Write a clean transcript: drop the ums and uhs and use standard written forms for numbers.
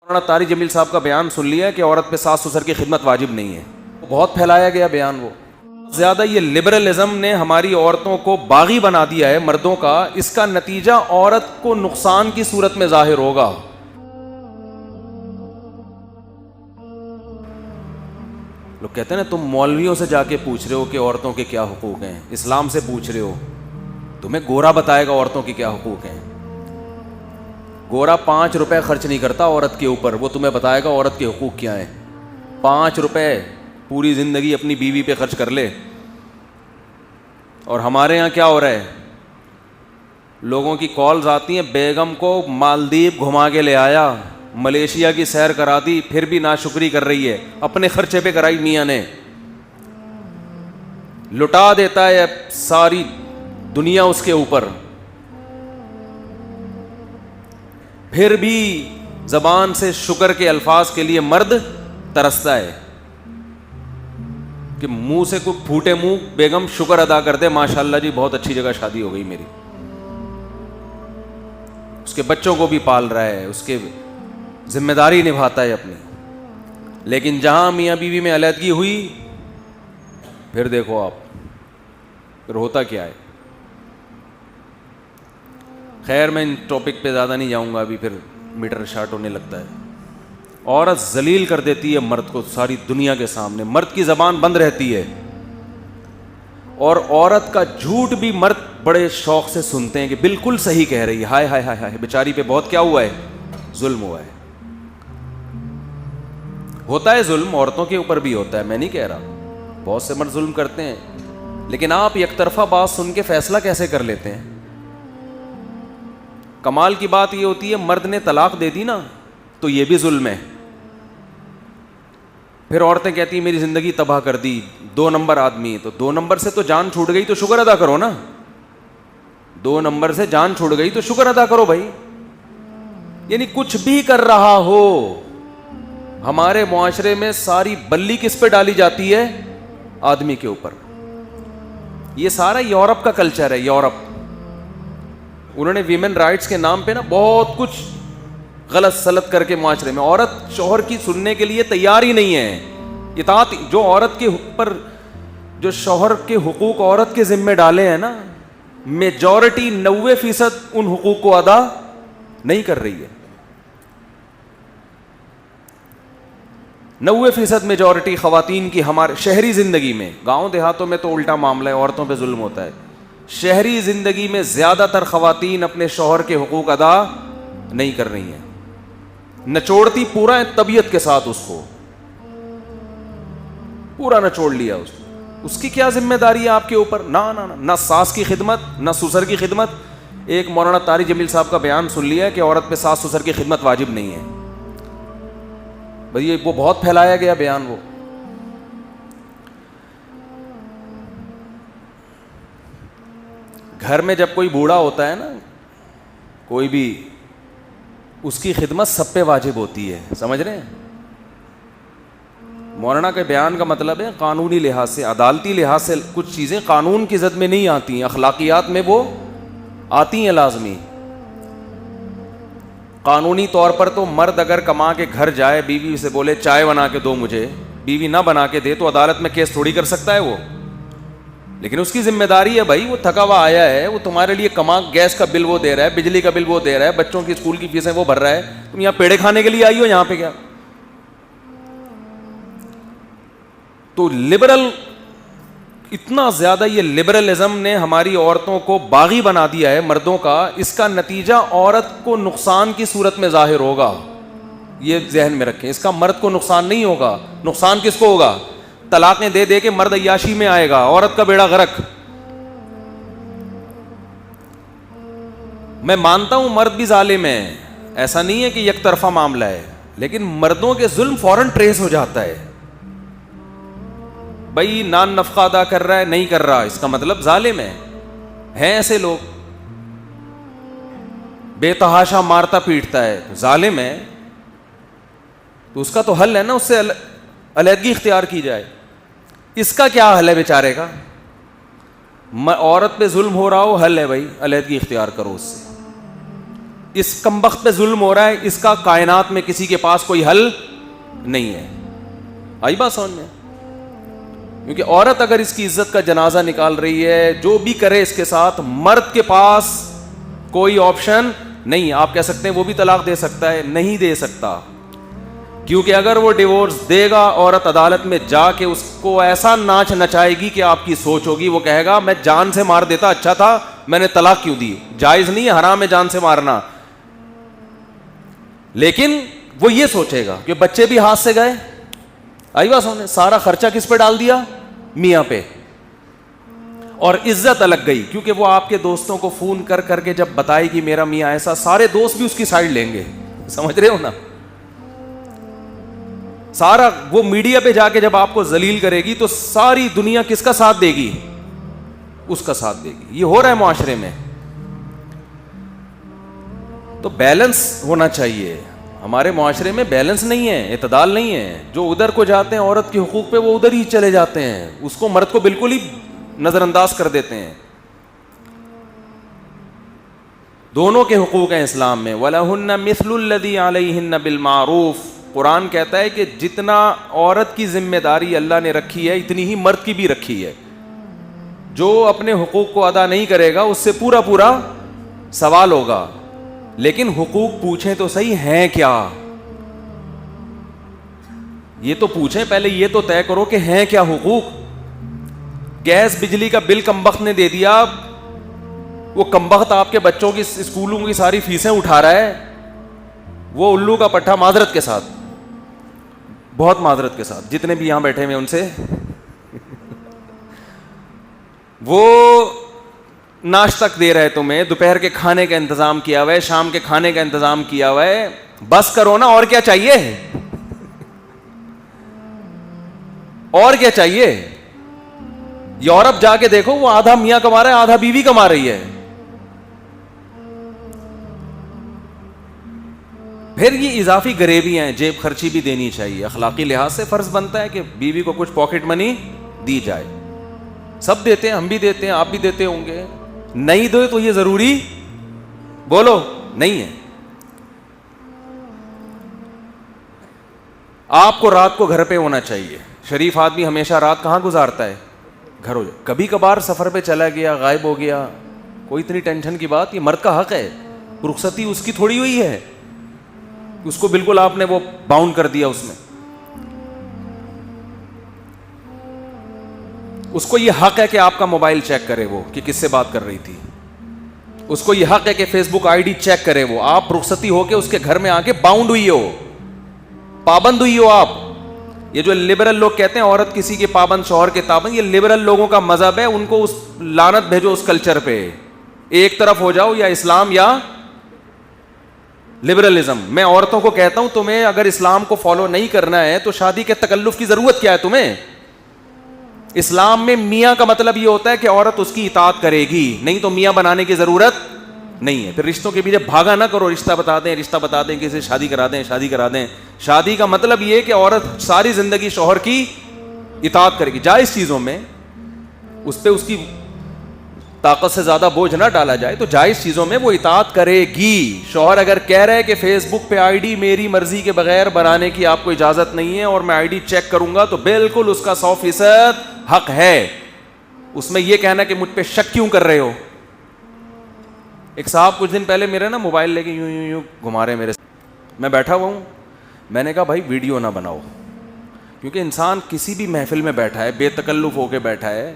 مولانا طارق جمیل صاحب کا بیان سن لیا کہ عورت پہ ساس سسر کی خدمت واجب نہیں ہے. بہت پھیلایا گیا بیان. وہ زیادہ یہ لبرلزم نے ہماری عورتوں کو باغی بنا دیا ہے مردوں کا. اس کا نتیجہ عورت کو نقصان کی صورت میں ظاہر ہوگا. لوگ کہتے ہیں نا تم مولویوں سے جا کے پوچھ رہے ہو کہ عورتوں کے کیا حقوق ہیں, اسلام سے پوچھ رہے ہو, تمہیں گورا بتائے گا عورتوں کے کیا حقوق ہیں. گورا 5 روپے خرچ نہیں کرتا عورت کے اوپر, وہ تمہیں بتائے گا عورت کے حقوق کیا ہیں. 5 روپے پوری زندگی اپنی بیوی پہ خرچ کر لے. اور ہمارے ہاں کیا ہو رہا ہے, لوگوں کی کالز آتی ہیں, بیگم کو مالدیپ گھما کے لے آیا, ملیشیا کی سیر کرا دی, پھر بھی ناشکری کر رہی ہے, اپنے خرچے پہ کرائی میاں نے, لٹا دیتا ہے ساری دنیا اس کے اوپر, پھر بھی زبان سے شکر کے الفاظ کے لیے مرد ترستا ہے کہ منہ سے کوئی پھوٹے منہ بیگم شکر ادا کر دے, ماشاءاللہ جی بہت اچھی جگہ شادی ہو گئی میری. اس کے بچوں کو بھی پال رہا ہے, اس کے ذمہ داری نبھاتا ہے اپنی. لیکن جہاں میاں بیوی میں علیحدگی ہوئی, پھر دیکھو آپ پھر ہوتا کیا ہے. خیر میں ان ٹاپک پہ زیادہ نہیں جاؤں گا, ابھی پھر میٹر شارٹ ہونے لگتا ہے. عورت ذلیل کر دیتی ہے مرد کو ساری دنیا کے سامنے, مرد کی زبان بند رہتی ہے, اور عورت کا جھوٹ بھی مرد بڑے شوق سے سنتے ہیں کہ بالکل صحیح کہہ رہی ہے, ہائے ہائے ہائے ہائے بیچاری پہ بہت کیا ہوا ہے, ظلم ہوا ہے. ہوتا ہے ظلم, عورتوں کے اوپر بھی ہوتا ہے, میں نہیں کہہ رہا, بہت سے مرد ظلم کرتے ہیں, لیکن آپ یک طرفہ بات سن کے فیصلہ کیسے کر لیتے ہیں. کمال کی بات یہ ہوتی ہے مرد نے طلاق دے دی نا تو یہ بھی ظلم ہے. پھر عورتیں کہتی ہیں میری زندگی تباہ کر دی, 2 نمبر آدمی, تو 2 نمبر سے تو جان چھوٹ گئی تو شکر ادا کرو نا, 2 نمبر سے جان چھوٹ گئی تو شکر ادا کرو بھائی. یعنی کچھ بھی کر رہا ہو, ہمارے معاشرے میں ساری بلی کس پہ ڈالی جاتی ہے, آدمی کے اوپر. یہ سارا یورپ کا کلچر ہے. یورپ انہوں نے ویمن رائٹس کے نام پہ نا بہت کچھ غلط سلط کر کے معاشرے میں, عورت شوہر کی سننے کے لیے تیار ہی نہیں ہے. اطاعت جو عورت کے اوپر, جو شوہر کے حقوق عورت کے ذمہ ڈالے ہیں نا, میجورٹی 90% ان حقوق کو ادا نہیں کر رہی ہے. 90% میجورٹی خواتین کی ہمارے شہری زندگی میں, گاؤں دیہاتوں میں تو الٹا معاملہ ہے, عورتوں پہ ظلم ہوتا ہے. شہری زندگی میں زیادہ تر خواتین اپنے شوہر کے حقوق ادا نہیں کر رہی ہیں. نچوڑتی پورا ہے طبیعت کے ساتھ, اس کو پورا نچوڑ لیا, اس کی کیا ذمہ داری ہے آپ کے اوپر. نہ ساس کی خدمت, نہ سسر کی خدمت. ایک مولانا طارق جمیل صاحب کا بیان سن لیا کہ عورت پہ ساس سسر کی خدمت واجب نہیں ہے. بھئی وہ بہت پھیلایا گیا بیان. وہ گھر میں جب کوئی بوڑھا ہوتا ہے نا, کوئی بھی, اس کی خدمت سب پہ واجب ہوتی ہے, سمجھ رہے ہیں. مولانا کے بیان کا مطلب ہے قانونی لحاظ سے, عدالتی لحاظ سے کچھ چیزیں قانون کی زد میں نہیں آتی ہیں, اخلاقیات میں وہ آتی ہیں لازمی. قانونی طور پر تو مرد اگر کما کے گھر جائے, بیوی سے بولے چائے بنا کے دو مجھے, بیوی نہ بنا کے دے تو عدالت میں کیس تھوڑی کر سکتا ہے وہ. لیکن اس کی ذمہ داری ہے بھائی, وہ تھکا ہوا آیا ہے, وہ تمہارے لیے کما, گیس کا بل وہ دے رہا ہے, بجلی کا بل وہ دے رہا ہے, بچوں کی اسکول کی فیسیں وہ بھر رہا ہے, تم یہاں پیڑے کھانے کے لیے آئی ہو یہاں پہ کیا. تو لبرل, اتنا زیادہ یہ لبرلزم نے ہماری عورتوں کو باغی بنا دیا ہے مردوں کا. اس کا نتیجہ عورت کو نقصان کی صورت میں ظاہر ہوگا, یہ ذہن میں رکھیں. اس کا مرد کو نقصان نہیں ہوگا. نقصان کس کو ہوگا, طلاقیں دے دے کے مرد عیاشی میں آئے گا, عورت کا بیڑا غرق. میں مانتا ہوں مرد بھی ظالم ہے, ایسا نہیں ہے کہ یک طرفہ معاملہ ہے, لیکن مردوں کے ظلم فوراً ٹریس ہو جاتا ہے. بھائی نان نفقہ ادا کر رہا ہے, نہیں کر رہا, اس کا مطلب ظالم ہے. ہیں ایسے لوگ, بے تحاشا مارتا پیٹتا ہے, ظالم ہے. تو اس کا تو حل ہے نا, اس سے علیحدگی اختیار کی جائے. اس کا کیا حل ہے بیچارے کا, عورت پہ ظلم ہو رہا ہو, حل ہے بھائی علیحدگی اختیار کرو اس سے. اس کمبخت پہ ظلم ہو رہا ہے, اس کا کائنات میں کسی کے پاس کوئی حل نہیں ہے. آئی بات سمجھ میں؟ کیونکہ عورت اگر اس کی عزت کا جنازہ نکال رہی ہے, جو بھی کرے اس کے ساتھ, مرد کے پاس کوئی آپشن نہیں. آپ کہہ سکتے ہیں وہ بھی طلاق دے سکتا ہے, نہیں دے سکتا, کیونکہ اگر وہ ڈیورس دے گا, عورت عدالت میں جا کے اس کو ایسا ناچ نچائے گی کہ آپ کی سوچ ہوگی, وہ کہے گا میں جان سے مار دیتا اچھا تھا, میں نے طلاق کیوں دی. جائز نہیں ہے, حرام ہے جان سے مارنا, لیکن وہ یہ سوچے گا کہ بچے بھی ہاتھ سے گئے. آئی بات سمجھ, سارا خرچہ کس پہ ڈال دیا؟ میاں پہ. اور عزت الگ گئی, کیونکہ وہ آپ کے دوستوں کو فون کر کر کے جب بتائے کہ میرا میاں ایسا, سارے دوست بھی اس کی سائڈ لیں گے. سمجھ رہے ہو نا؟ سارا وہ میڈیا پہ جا کے جب آپ کو ذلیل کرے گی تو ساری دنیا کس کا ساتھ دے گی؟ اس کا ساتھ دے گی. یہ ہو رہا ہے معاشرے میں. تو بیلنس ہونا چاہیے. ہمارے معاشرے میں بیلنس نہیں ہے, اعتدال نہیں ہے. جو ادھر کو جاتے ہیں عورت کے حقوق پہ, وہ ادھر ہی چلے جاتے ہیں, اس کو مرد کو بالکل ہی نظر انداز کر دیتے ہیں. دونوں کے حقوق ہیں اسلام میں. وَلَهُنَّ مِثْلُ الَّذِي عَلَيْهِنَّ بِالْمَعْرُوفِ. قرآن کہتا ہے کہ جتنا عورت کی ذمہ داری اللہ نے رکھی ہے, اتنی ہی مرد کی بھی رکھی ہے. جو اپنے حقوق کو ادا نہیں کرے گا اس سے پورا پورا سوال ہوگا. لیکن حقوق پوچھیں تو صحیح ہیں کیا, یہ تو پوچھیں پہلے, یہ تو طے کرو کہ ہیں کیا حقوق. گیس بجلی کا بل کمبخت نے دے دیا, وہ کمبخت آپ کے بچوں کی اسکولوں کی ساری فیسیں اٹھا رہا ہے, وہ الو کا پٹھا, معذرت کے ساتھ, بہت معذرت کے ساتھ, جتنے بھی یہاں بیٹھے ہوئے ان سے, وہ ناشتہ دے رہے تمہیں, دوپہر کے کھانے کا انتظام کیا ہوا ہے, شام کے کھانے کا انتظام کیا ہوا ہے. بس کرو نا, اور کیا چاہیے, اور کیا چاہیے. یورپ جا کے دیکھو, وہ آدھا میاں کما رہا ہے, آدھا بیوی کما رہی ہے. پھر یہ اضافی غریبی ہیں, جیب خرچی بھی دینی چاہیے. اخلاقی لحاظ سے فرض بنتا ہے کہ بیوی کو کچھ پاکٹ منی دی جائے. سب دیتے ہیں, ہم بھی دیتے ہیں, آپ بھی دیتے ہوں گے. نہیں دو تو یہ ضروری بولو نہیں ہے. آپ کو رات کو گھر پہ ہونا چاہیے. شریف آدمی ہمیشہ رات کہاں گزارتا ہے؟ گھر ہو جائے. کبھی کبھار سفر پہ چلا گیا, غائب ہو گیا, کوئی اتنی ٹینشن کی بات, یہ مرد کا حق ہے. رخصتی اس کی تھوڑی ہوئی ہے, اس کو بالکل آپ نے وہ باؤنڈ کر دیا اس میں. اس کو یہ حق ہے کہ آپ کا موبائل چیک کرے, وہ کہ کس سے بات کر رہی تھی. اس کو یہ حق ہے کہ Facebook I D check کرے. وہ آپ رخصتی ہو کے اس کے گھر میں آ کے باؤنڈ ہوئی ہو, پابند ہوئی ہو آپ. یہ جو لبرل لوگ کہتے ہیں عورت کسی کے پابند, شوہر کے پابند, یہ لبرل لوگوں کا مذہب ہے. ان کو اس لعنت بھیجو اس کلچر پہ. ایک طرف ہو جاؤ, یا اسلام یا لبرلزم. میں عورتوں کو کہتا ہوں, تمہیں اگر اسلام کو فالو نہیں کرنا ہے تو شادی کے تکلف کی ضرورت کیا ہے تمہیں؟ اسلام میں میاں کا مطلب یہ ہوتا ہے کہ عورت اس کی اطاعت کرے گی, نہیں تو میاں بنانے کی ضرورت نہیں ہے. پھر رشتوں کے پیچھے بھاگا نہ کرو, رشتہ بتا دیں, رشتہ بتا دیں, کسی شادی کرا دیں, شادی کرا دیں. شادی کا مطلب یہ کہ عورت ساری زندگی شوہر کی اطاعت کرے گی. جائز چیزوں میں اس پہ اس کی طاقت سے زیادہ بوجھ نہ ڈالا جائے, تو جائز چیزوں میں وہ اطاعت کرے گی. شوہر اگر کہہ رہے کہ فیس بک پہ آئی ڈی میری مرضی کے بغیر بنانے کی آپ کو اجازت نہیں ہے اور میں آئی ڈی چیک کروں گا, تو بالکل اس کا 100% حق ہے. اس میں یہ کہنا کہ مجھ پہ شک کیوں کر رہے ہو. ایک صاحب کچھ دن پہلے میرے نا موبائل لے کے یوں یوں یوں گھما رہے میرے, میں بیٹھا ہوا ہوں. میں نے کہا بھائی ویڈیو نہ بناؤ, کیونکہ انسان کسی بھی محفل میں بیٹھا ہے, بے تکلف ہو کے بیٹھا ہے,